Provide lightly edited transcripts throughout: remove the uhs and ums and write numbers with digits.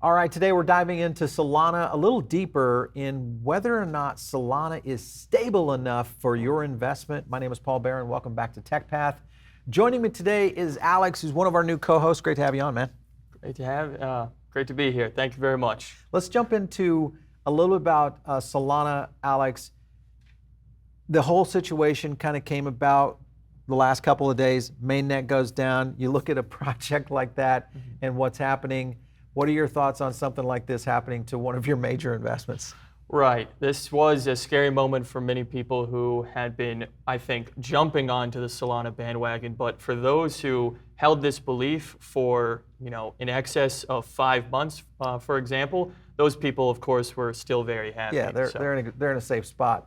All right, today we're diving into Solana a little deeper in whether or not Solana is stable enough for your investment. My name is Paul Barron. Welcome back to TechPath. Joining me today is Alex, who's one of our new co-hosts. Great to have you on, man. Great to be here. Thank you very much. Let's jump into a little about Solana, Alex. The whole situation kind of came about the last couple of days. Mainnet goes down. You look at a project like that and what's happening. What are your thoughts on something like this happening to one of your major investments? Right. This was a scary moment for many people who had been, I think, jumping onto the Solana bandwagon. But for those who held this belief for, in excess of 5 months, for example, those people, of course, were still very happy. Yeah, they're in a safe spot.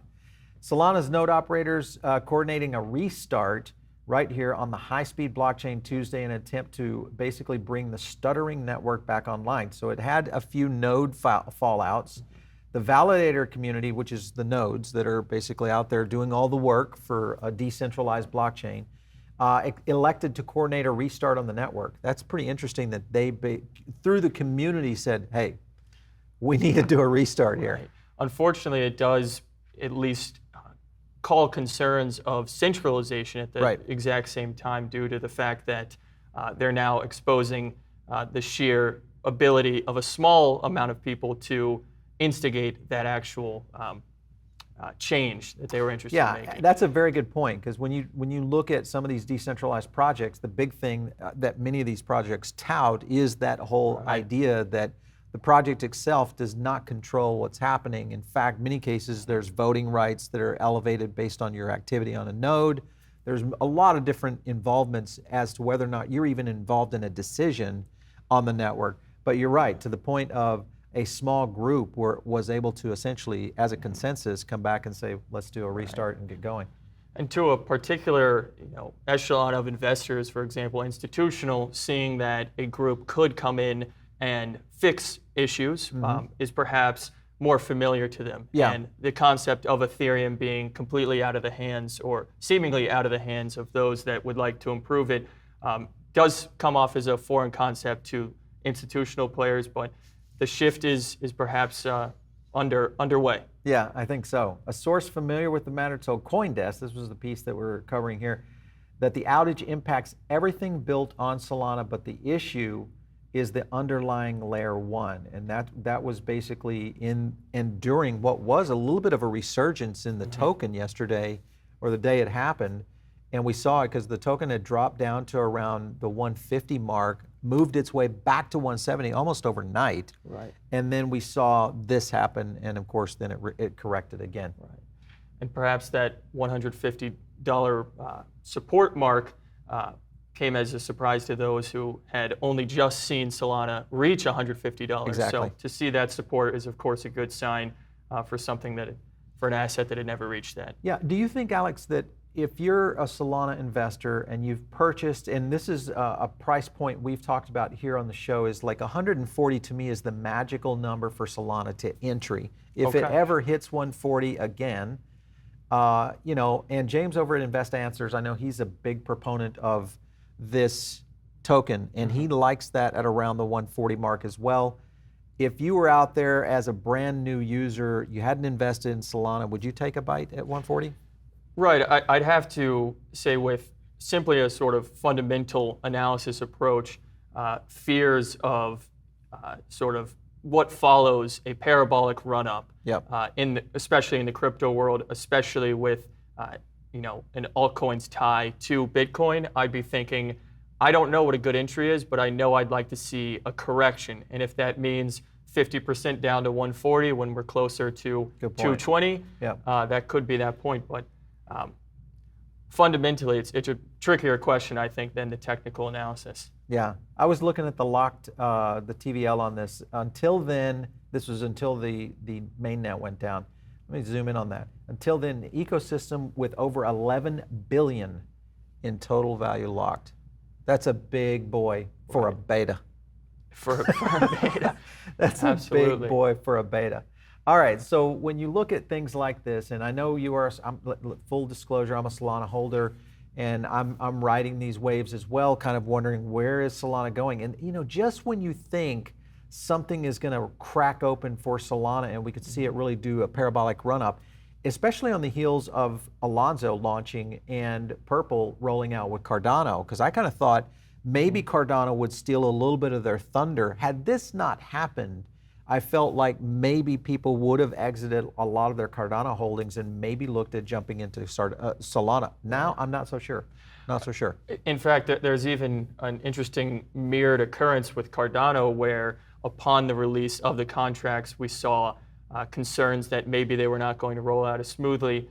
Solana's node operators coordinating a restart right here on the high-speed blockchain Tuesday in an attempt to basically bring the stuttering network back online. So it had a few node fallouts. The validator community, which is the nodes that are basically out there doing all the work for a decentralized blockchain, elected to coordinate a restart on the network. That's pretty interesting that they, through the community, said, hey, we need to do a restart here. Right. Unfortunately, it does at least call concerns of centralization at the exact same time due to the fact that they're now exposing the sheer ability of a small amount of people to instigate that actual change that they were interested in making. Yeah, that's a very good point, because when you look at some of these decentralized projects, the big thing that many of these projects tout is that whole idea that the project itself does not control what's happening. In fact, many cases there's voting rights that are elevated based on your activity on a node. There's a lot of different involvements as to whether or not you're even involved in a decision on the network. But you're right, to the point of a small group was able to essentially, as a consensus, come back and say, let's do a restart and get going. And to a particular echelon of investors, for example, institutional, seeing that a group could come in and fix issues is perhaps more familiar to them. Yeah. And the concept of Ethereum being completely out of the hands, or seemingly out of the hands of those that would like to improve it, does come off as a foreign concept to institutional players, but the shift is perhaps underway. Yeah, I think so. A source familiar with the matter told CoinDesk, this was the piece that we're covering here, that the outage impacts everything built on Solana, but the issue is the underlying layer one. And that was basically during what was a little bit of a resurgence in the token yesterday, or the day it happened. And we saw it because the token had dropped down to around the 150 mark, moved its way back to 170 almost overnight. Right. And then we saw this happen, and of course then it corrected again. Right. And perhaps that $150 support mark came as a surprise to those who had only just seen Solana reach $150. Exactly. So to see that support is, of course, a good sign for an asset that had never reached that. Yeah. Do you think, Alex, that if you're a Solana investor and you've purchased, and this is a price point we've talked about here on the show, is like 140 to me is the magical number for Solana to entry. If it ever hits 140 again, and James over at Invest Answers, I know he's a big proponent of this token, and he likes that at around the 140 mark as well. If you were out there as a brand new user, you hadn't invested in Solana, would you take a bite at 140? Right. I'd have to say, with simply a sort of fundamental analysis approach, fears of sort of what follows a parabolic run-up, especially in the crypto world, especially with an altcoin's tie to Bitcoin, I'd be thinking, I don't know what a good entry is, but I know I'd like to see a correction. And if that means 50% down to 140 when we're closer to 220, that could be that point. But fundamentally, it's a trickier question, I think, than the technical analysis. Yeah, I was looking at the TVL on this. Until then, this was until the mainnet went down. Let me zoom in on that. Until then, the ecosystem with over 11 billion in total value locked. That's a big boy for a beta. For a beta. That's a big boy for a beta. All right, so when you look at things like this, and I know you are, full disclosure, I'm a Solana holder, and I'm riding these waves as well, kind of wondering where is Solana going. And just when you think something is going to crack open for Solana and we could see it really do a parabolic run up, especially on the heels of Alonzo launching and Purple rolling out with Cardano, because I kind of thought maybe Cardano would steal a little bit of their thunder. Had this not happened, I felt like maybe people would have exited a lot of their Cardano holdings and maybe looked at jumping into Solana. Now I'm not so sure. Not so sure. In fact, there's even an interesting mirrored occurrence with Cardano where upon the release of the contracts, we saw concerns that maybe they were not going to roll out as smoothly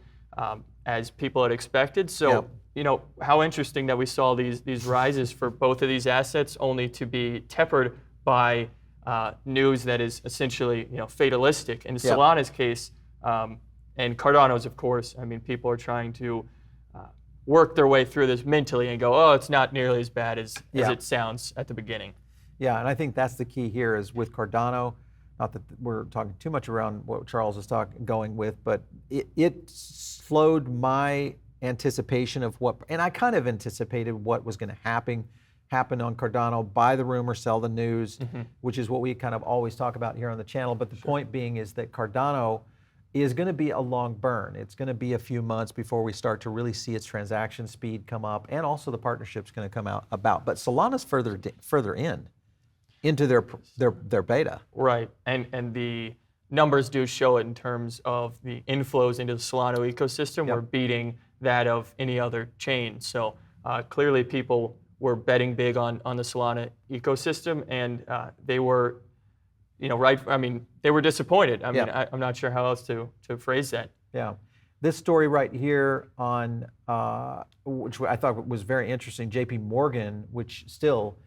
as people had expected. So, how interesting that we saw these rises for both of these assets only to be tempered by news that is essentially fatalistic. In Solana's case, and Cardano's, of course, I mean, people are trying to work their way through this mentally and go, oh, it's not nearly as bad as it sounds at the beginning. Yeah, and I think that's the key here is with Cardano, not that we're talking too much around what Charles is going with, but it slowed my anticipation of what, and I kind of anticipated what was going to happen on Cardano, buy the rumor, sell the news, which is what we kind of always talk about here on the channel. But the point being is that Cardano is going to be a long burn. It's going to be a few months before we start to really see its transaction speed come up, and also the partnership's going to come about. But Solana's further into their beta. Right, and the numbers do show it in terms of the inflows into the Solana ecosystem. We're beating that of any other chain. So clearly people were betting big on the Solana ecosystem, and they were, right. I mean, they were disappointed. I mean, I'm not sure how else to phrase that. Yeah, this story right here on which I thought was very interesting. JPMorgan, which still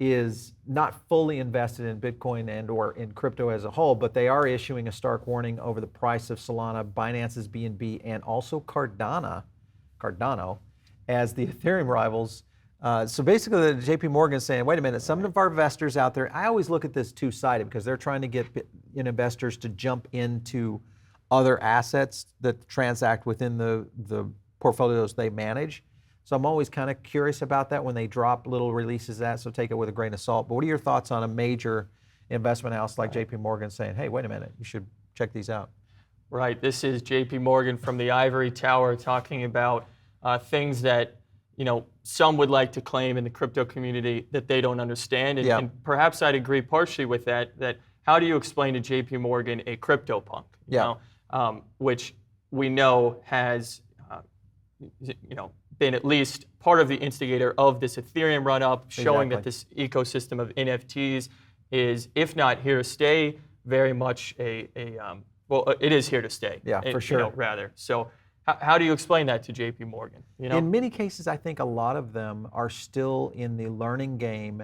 is not fully invested in Bitcoin and or in crypto as a whole, but they are issuing a stark warning over the price of Solana, Binance's BNB, and also Cardano as the Ethereum rivals. So basically, the JPMorgan is saying, wait a minute, some of our investors out there, I always look at this two-sided because they're trying to get investors to jump into other assets that transact within the portfolios they manage. So I'm always kind of curious about that when they drop little releases of that, so take it with a grain of salt. But what are your thoughts on a major investment house like JPMorgan saying, hey, wait a minute, you should check these out? Right, this is JPMorgan from the ivory tower talking about things that some would like to claim in the crypto community that they don't understand. And perhaps I'd agree partially with that how do you explain to JPMorgan a crypto punk, which we know has been at least part of the instigator of this Ethereum run-up, showing that this ecosystem of NFTs is, if not here to stay, very much well, it is here to stay. Yeah, for sure. Rather. So how do you explain that to JPMorgan? In many cases, I think a lot of them are still in the learning game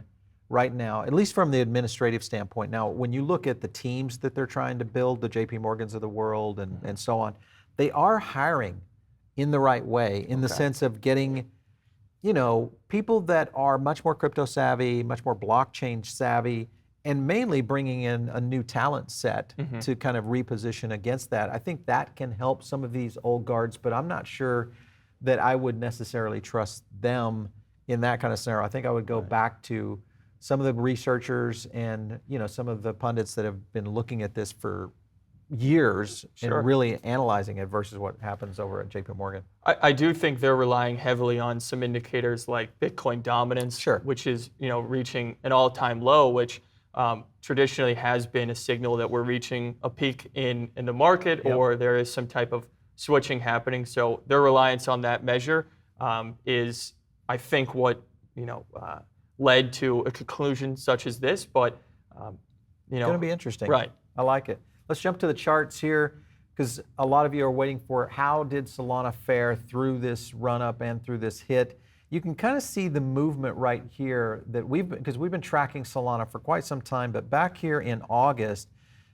right now, at least from the administrative standpoint. Now, when you look at the teams that they're trying to build, the JPMorgans of the world and so on, they are hiring in the right way, in the sense of getting, people that are much more crypto savvy, much more blockchain savvy, and mainly bringing in a new talent set to kind of reposition against that. I think that can help some of these old guards, but I'm not sure that I would necessarily trust them in that kind of scenario. I think I would go back to some of the researchers and some of the pundits that have been looking at this for years and really analyzing it versus what happens over at JPMorgan. I do think they're relying heavily on some indicators like Bitcoin dominance, which is reaching an all-time low, which traditionally has been a signal that we're reaching a peak in the market or there is some type of switching happening. So their reliance on that measure is, I think, what led to a conclusion such as this. But it's going to be interesting. Right. I like it. Let's jump to the charts here, because a lot of you are waiting for how did Solana fare through this run-up and through this hit. You can kind of see the movement right here that because we've been tracking Solana for quite some time, but back here in August,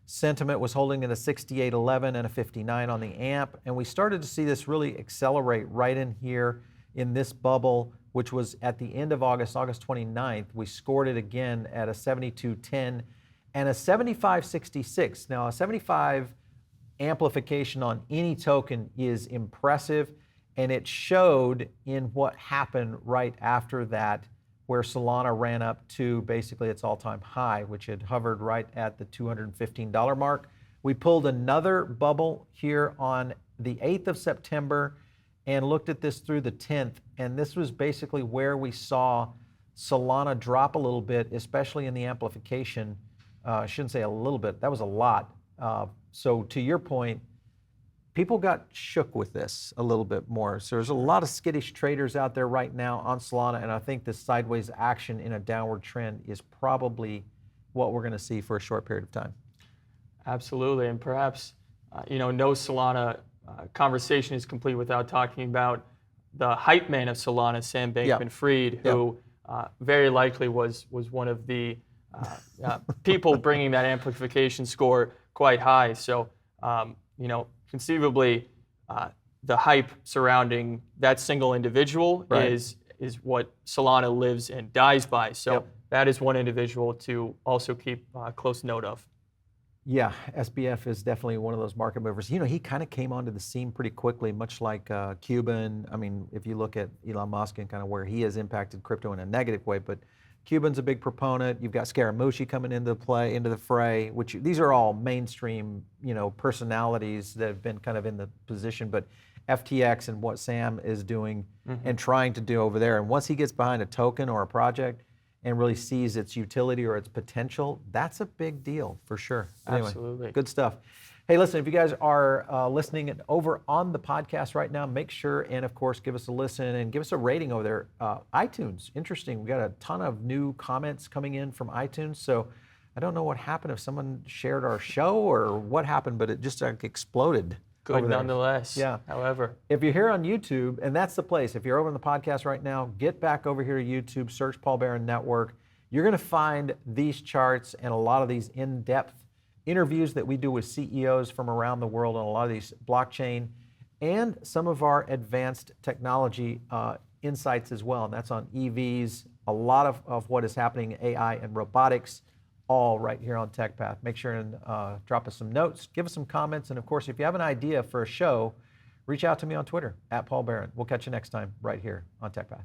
sentiment was holding at a 68.11 and a 59 on the AMP, and we started to see this really accelerate right in here in this bubble, which was at the end of August 29th. We scored it again at a 72.10 and a 75.66. Now, a 75 amplification on any token is impressive, and it showed in what happened right after that where Solana ran up to basically its all-time high, which had hovered right at the $215 mark. We pulled another bubble here on the 8th of September and looked at this through the 10th, and this was basically where we saw Solana drop a little bit, especially in the amplification. I shouldn't say a little bit, that was a lot. So to your point, people got shook with this a little bit more. So there's a lot of skittish traders out there right now on Solana, and I think this sideways action in a downward trend is probably what we're going to see for a short period of time. Absolutely, and perhaps no Solana conversation is complete without talking about the hype man of Solana, Sam Bankman-Fried, who very likely was one of the people bringing that amplification score quite high. So, conceivably, the hype surrounding that single individual is what Solana lives and dies by. So that is one individual to also keep close note of. Yeah, SBF is definitely one of those market movers. He kind of came onto the scene pretty quickly, much like Cuban. I mean, if you look at Elon Musk and kind of where he has impacted crypto in a negative way, but Cuban's a big proponent. You've got Scaramucci coming into the fray, which these are all mainstream, personalities that have been kind of in the position. But FTX and what Sam is doing and trying to do over there, and once he gets behind a token or a project and really sees its utility or its potential, that's a big deal for sure. Anyway, absolutely. Good stuff. Hey, listen, if you guys are listening over on the podcast right now, make sure and, of course, give us a listen and give us a rating over there. iTunes, interesting. We got a ton of new comments coming in from iTunes. So I don't know what happened, if someone shared our show or what happened, but it just exploded. Good nonetheless. Yeah. However, if you're here on YouTube, and that's the place, if you're over on the podcast right now, get back over here to YouTube, search Paul Barron Network. You're going to find these charts and a lot of these in-depth interviews that we do with CEOs from around the world on a lot of these blockchain and some of our advanced technology insights as well. And that's on EVs, a lot of what is happening in AI and robotics, all right here on TechPath. Make sure and drop us some notes, give us some comments, and of course, if you have an idea for a show, reach out to me on Twitter, @Paul Barron. We'll catch you next time right here on TechPath.